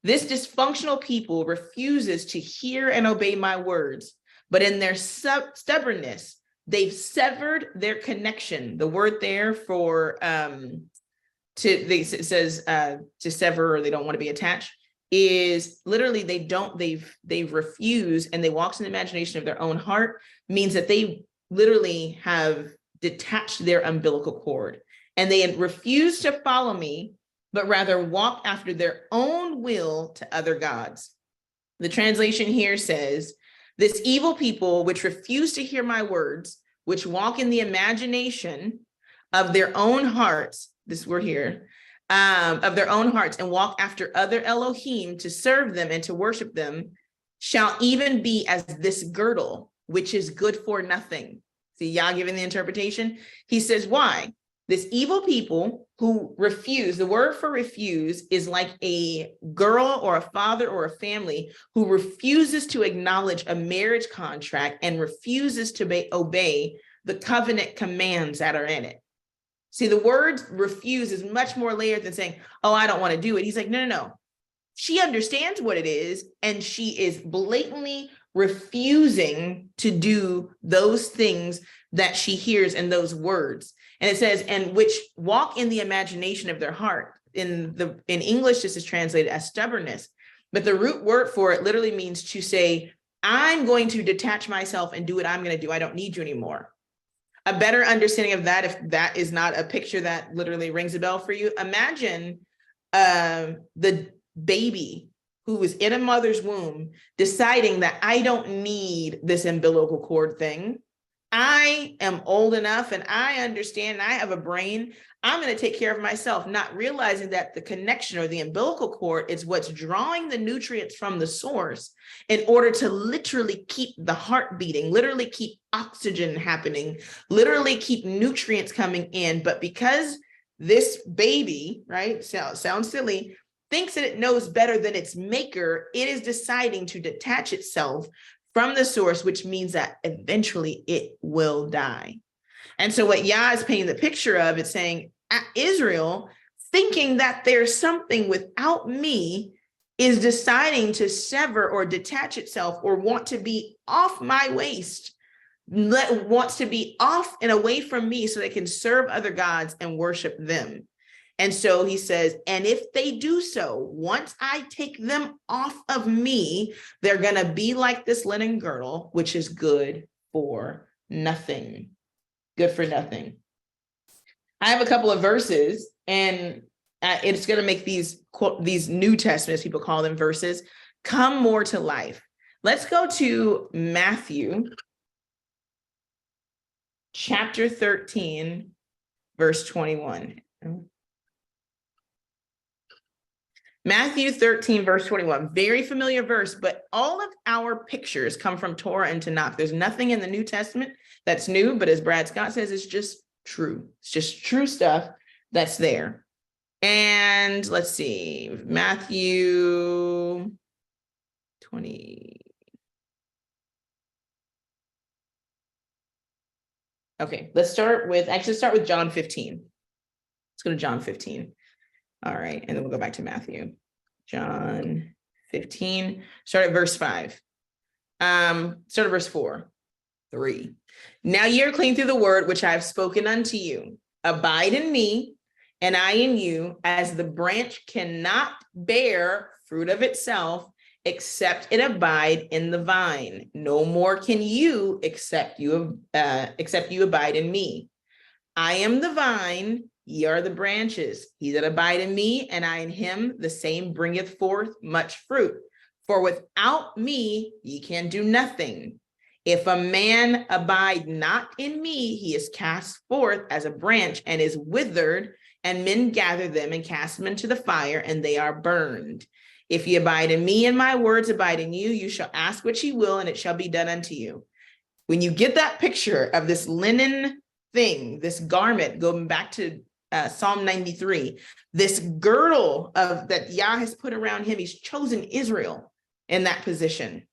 this dysfunctional people refuses to hear and obey my words, but in their stubbornness, they've severed their connection. The word there for it says to sever, or they don't want to be attached, is literally they've refused, and they walk in the imagination of their own heart, means that they literally have detached their umbilical cord, and they refuse to follow me, but rather walk after their own will to other gods. The translation here says, this evil people which refuse to hear my words, which walk in the imagination of their own hearts, this word here, of their own hearts, and walk after other Elohim to serve them and to worship them, shall even be as this girdle, which is good for nothing. See, Yah giving the interpretation. He says, why? This evil people who refuse, the word for refuse is like a girl or a father or a family who refuses to acknowledge a marriage contract and refuses to obey the covenant commands that are in it. See, the word refuse is much more layered than saying, oh, I don't want to do it. He's like, no. She understands what it is, and she is blatantly refusing to do those things that she hears in those words. And it says, and which walk in the imagination of their heart. In English, this is translated as stubbornness, but the root word for it literally means to say, I'm going to detach myself and do what I'm going to do. I don't need you anymore. A better understanding of that, if that is not a picture that literally rings a bell for you, imagine the baby who was in a mother's womb deciding that I don't need this umbilical cord thing. I am old enough and I understand, I have a brain, I'm going to take care of myself, not realizing that the connection or the umbilical cord is what's drawing the nutrients from the source in order to literally keep the heart beating, literally keep oxygen happening, literally keep nutrients coming in. But because this baby, right, sounds silly, thinks that it knows better than its maker, it is deciding to detach itself from the source, which means that eventually it will die. And so what Yah is painting the picture of, it's saying Israel, thinking that there's something without me, is deciding to sever or detach itself or want to be off my waist, wants to be off and away from me so they can serve other gods and worship them. And so he says, and if they do so, once I take them off of me, they're going to be like this linen girdle, which is good for nothing. Good for nothing. I have a couple of verses, and it's going to make these New Testaments, people call them verses, come more to life. Let's go to Matthew chapter 13, verse 21. Matthew 13, verse 21, very familiar verse, but all of our pictures come from Torah and Tanakh. There's nothing in the New Testament that's new, but as Brad Scott says, it's just true. It's just true stuff that's there. And let's see, Matthew 20. Okay, let's start with John 15. Let's go to John 15. All right, and then we'll go back to Matthew. John 15, start at verse 5. Start at verse 4, 3. Now ye are clean through the word which I have spoken unto you. Abide in me, and I in you, as the branch cannot bear fruit of itself, except it abide in the vine. No more can you, except you abide in me. I am the vine, ye are the branches. He that abide in me, and I in him, the same bringeth forth much fruit. For without me ye can do nothing. If a man abide not in me, he is cast forth as a branch and is withered, and men gather them and cast them into the fire, and they are burned. If ye abide in me and my words abide in you, you shall ask what ye will, and it shall be done unto you. When you get that picture of this linen thing, this garment, going back to Psalm 93, this girdle that Yah has put around him, he's chosen Israel in that position.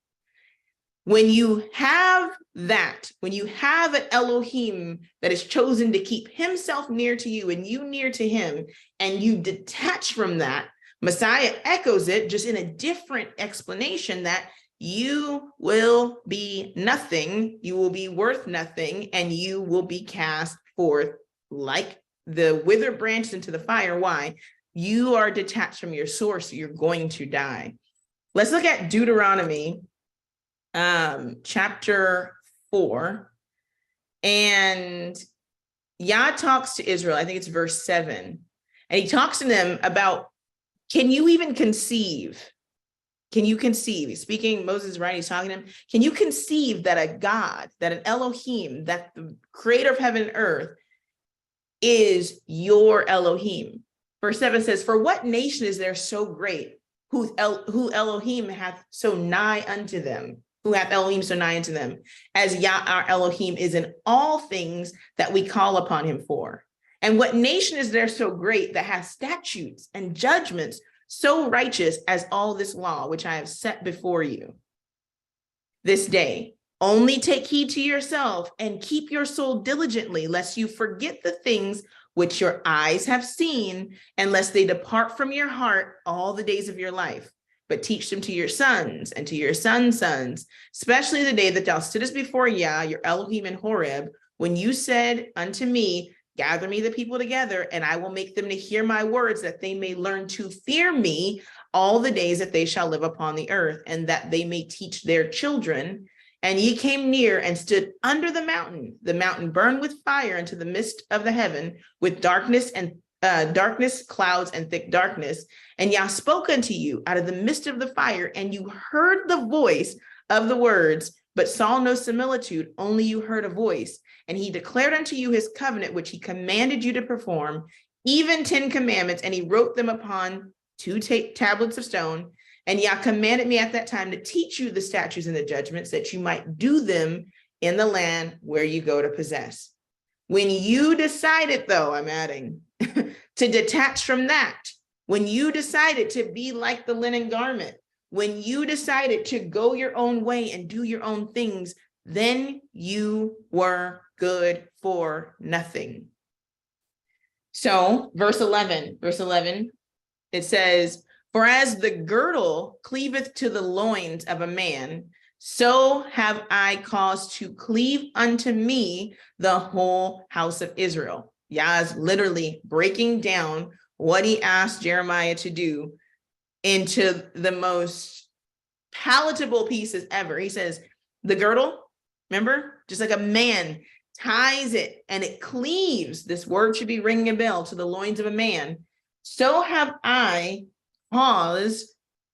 When you have that, when you have an Elohim that is chosen to keep himself near to you and you near to him, and you detach from that, Messiah echoes it just in a different explanation that you will be nothing, you will be worth nothing, and you will be cast forth like the withered branches into the fire. Why? You are detached from your source, you're going to die. Let's look at Deuteronomy chapter 4, and Yah talks to Israel, I think it's verse 7, and he talks to them about, can you even conceive? Can you conceive? He's speaking, Moses, right? He's talking to him. Can you conceive that a God, that an Elohim, that the creator of heaven and earth is your Elohim? Verse 7 says, for what nation is there so great, who Elohim hath so nigh unto them, who hath Elohim so nigh unto them, as Yah our Elohim is in all things that we call upon him for? And what nation is there so great that has statutes and judgments so righteous as all this law, which I have set before you this day? Only take heed to yourself and keep your soul diligently, lest you forget the things which your eyes have seen, and lest they depart from your heart all the days of your life. But teach them to your sons and to your sons' sons, especially the day that thou stoodest before Yah, your Elohim in Horeb, when you said unto me, gather me the people together, and I will make them to hear my words, that they may learn to fear me all the days that they shall live upon the earth, and that they may teach their children. And ye came near and stood under the mountain burned with fire into the midst of the heaven, with darkness, clouds, and thick darkness. And Yah spoke unto you out of the midst of the fire, and you heard the voice of the words, but saw no similitude, only you heard a voice. And he declared unto you his covenant, which he commanded you to perform, even 10 commandments, and he wrote them upon 2 tablets of stone. And Yah commanded me at that time to teach you the statutes and the judgments, that you might do them in the land where you go to possess. When you decided, though, I'm adding, to detach from that, when you decided to be like the linen garment, when you decided to go your own way and do your own things, then you were good for nothing. So verse 11, it says, for as the girdle cleaveth to the loins of a man, so have I caused to cleave unto me the whole house of Israel. Yah is literally breaking down what he asked Jeremiah to do into the most palatable pieces ever. He says, the girdle, remember, just like a man ties it and it cleaves, this word should be ringing a bell, to the loins of a man. So have I caused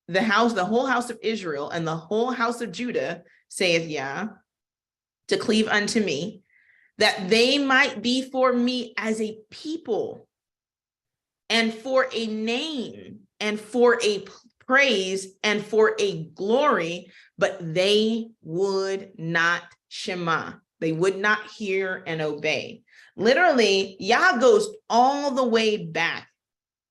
the whole house of Israel and the whole house of Judah, saith Yah, to cleave unto me, that they might be for me as a people, and for a name, and for a praise, and for a glory, but they would not shema. They would not hear and obey. Literally, Yah goes all the way back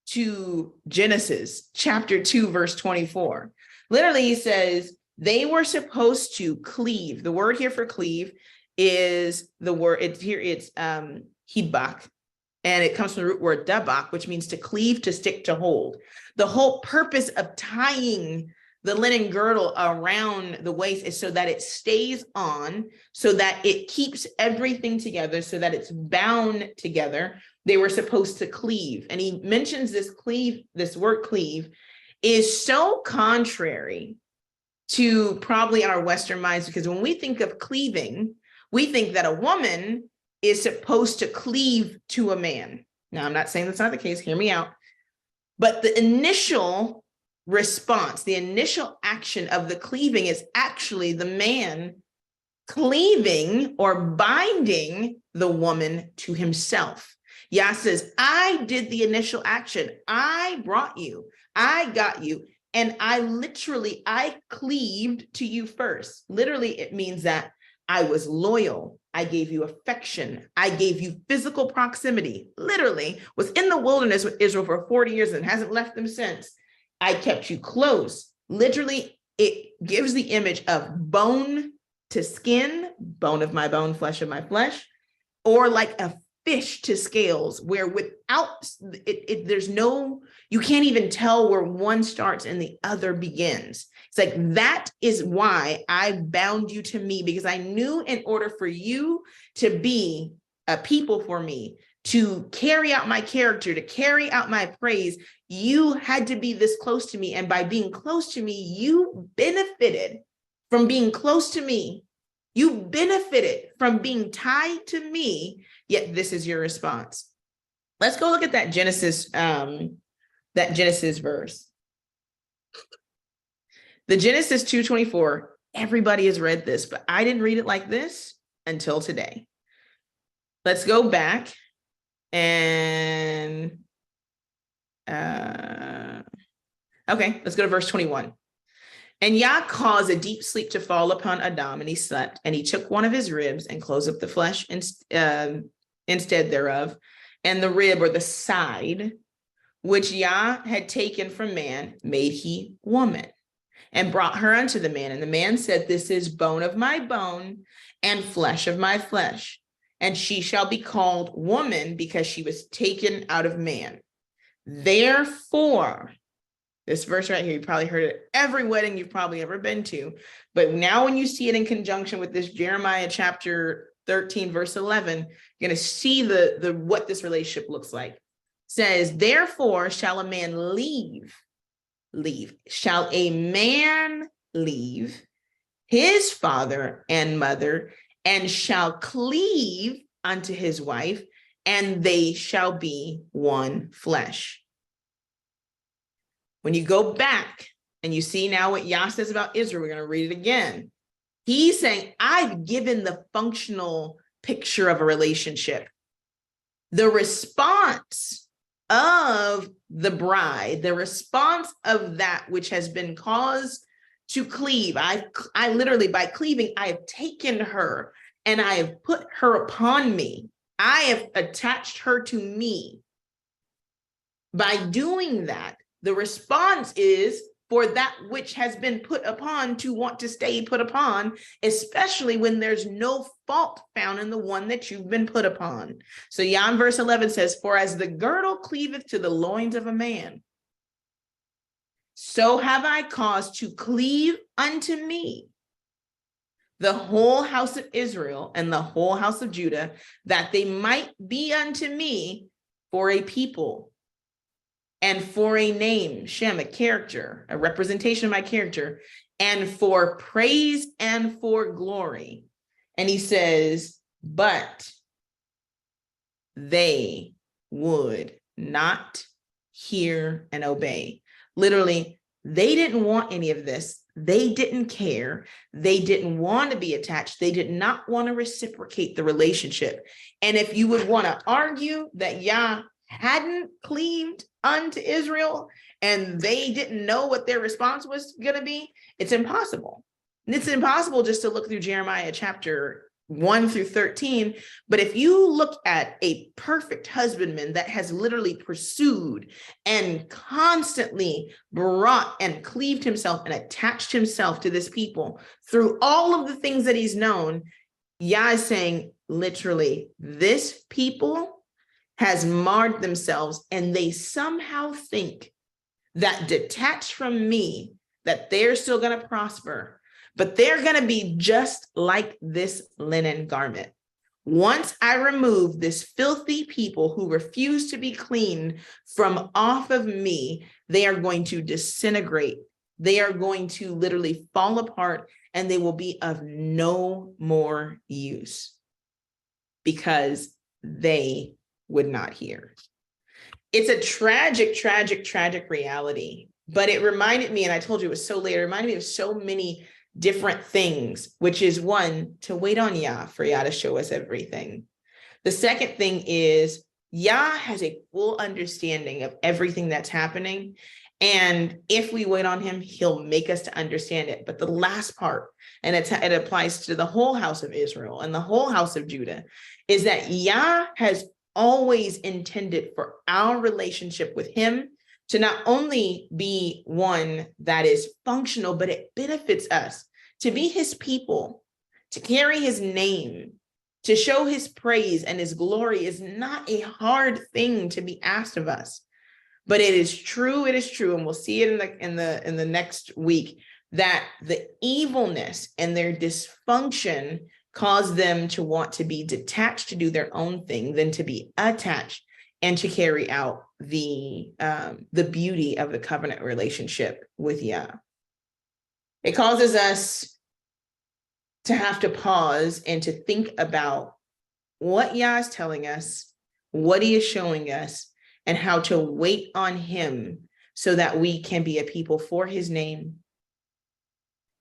to Genesis chapter 2, verse 24. Literally, he says they were supposed to cleave. The word here for cleave is the word, it's hidbak, and it comes from the root word dabak, which means to cleave, to stick, to hold. The whole purpose of tying the linen girdle around the waist is so that it stays on, so that it keeps everything together, so that it's bound together. They were supposed to cleave. And he mentions this word cleave is so contrary to probably our Western minds, because when we think of cleaving, we think that a woman is supposed to cleave to a man. Now, I'm not saying that's not the case, hear me out. But the initial response, the initial action of the cleaving is actually the man cleaving or binding the woman to himself. Yah says, I did the initial action. I brought you, I got you, and I cleaved to you first. Literally, it means that I was loyal. I gave you affection. I gave you physical proximity. Literally, was in the wilderness with Israel for 40 years and hasn't left them since. I kept you close. Literally, it gives the image of bone to skin, bone of my bone, flesh of my flesh, or like a fish to scales, where without it, there's no, you can't even tell where one starts and the other begins. It's like, that is why I bound you to me, because I knew in order for you to be a people for me, to carry out my character, to carry out my praise, you had to be this close to me. And by being close to me, you benefited from being close to me. You benefited from being tied to me, yet this is your response. Let's go look at that Genesis verse. The Genesis 2:24, everybody has read this, but I didn't read it like this until today. Let's go back and, okay, let's go to verse 21. And Yah caused a deep sleep to fall upon Adam, and he slept, and he took one of his ribs and closed up the flesh instead thereof, and the rib, or the side, which Yah had taken from man, made he woman, and brought her unto the man. And the man said, this is bone of my bone and flesh of my flesh, and she shall be called woman, because she was taken out of man. Therefore, this verse right here, you probably heard it at every wedding you've probably ever been to, but now when you see it in conjunction with this Jeremiah chapter 13, verse 11, you're going to see the what this relationship looks like. It says, therefore shall a man leave his father and mother, and shall cleave unto his wife, and they shall be one flesh. When you go back and you see now what Yah says about Israel, we're going to read it again. He's saying, I've given the functional picture of a relationship. The response of the bride, the response of that which has been caused to cleave. I literally, by cleaving, I have taken her and I have put her upon me. I have attached her to me. By doing that, the response is for that which has been put upon to want to stay put upon, especially when there's no fault found in the one that you've been put upon. So Yah in verse 11 says, for as the girdle cleaveth to the loins of a man, so have I caused to cleave unto me the whole house of Israel and the whole house of Judah, that they might be unto me for a people, and for a name, Shem, a character, a representation of my character, and for praise and for glory. And he says, but they would not hear and obey. Literally, they didn't want any of this. They didn't care. They didn't want to be attached. They did not want to reciprocate the relationship. And if you would want to argue that Yah hadn't cleaved unto Israel and they didn't know what their response was going to be, it's impossible. And it's impossible just to look through Jeremiah chapter 1 through 13. But if you look at a perfect husbandman that has literally pursued and constantly brought and cleaved himself and attached himself to this people through all of the things that he's known, Yah is saying literally, this people has marred themselves and they somehow think that detached from me, that they're still going to prosper. But they're going to be just like this linen garment. Once I remove this filthy people who refuse to be clean from off of me, they are going to disintegrate. They are going to literally fall apart and they will be of no more use because they would not hear. It's a tragic, tragic, tragic reality. But it reminded me, and I told you it was so late, it reminded me of so many different things, which is one, to wait on Yah for Yah to show us everything. The second thing is Yah has a full understanding of everything that's happening. And if we wait on him, he'll make us to understand it. But the last part, and it applies to the whole house of Israel and the whole house of Judah, is that Yah has always intended for our relationship with him to not only be one that is functional, but it benefits us to be his people, to carry his name, to show his praise and his glory is not a hard thing to be asked of us. But it is true, and we'll see it in the next week, that the evilness and their dysfunction cause them to want to be detached to do their own thing than to be attached and to carry out the beauty of the covenant relationship with Yah. It causes us to have to pause and to think about what Yah is telling us, what he is showing us, and how to wait on him so that we can be a people for his name,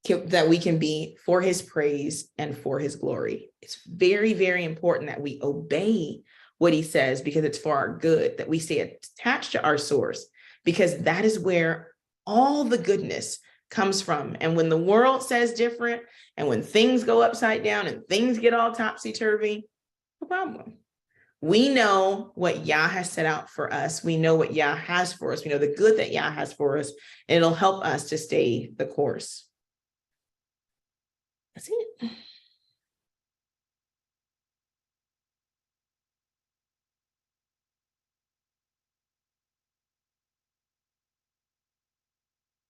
that we can be for his praise and for his glory. It's very, very important that we obey what he says because it's for our good, that we stay attached to our source, because that is where all the goodness comes from. And when the world says different, and when things go upside down and things get all topsy-turvy, no problem. We know what Yah has set out for us. We know what Yah has for us. We know the good that Yah has for us, and it'll help us to stay the course. That's it.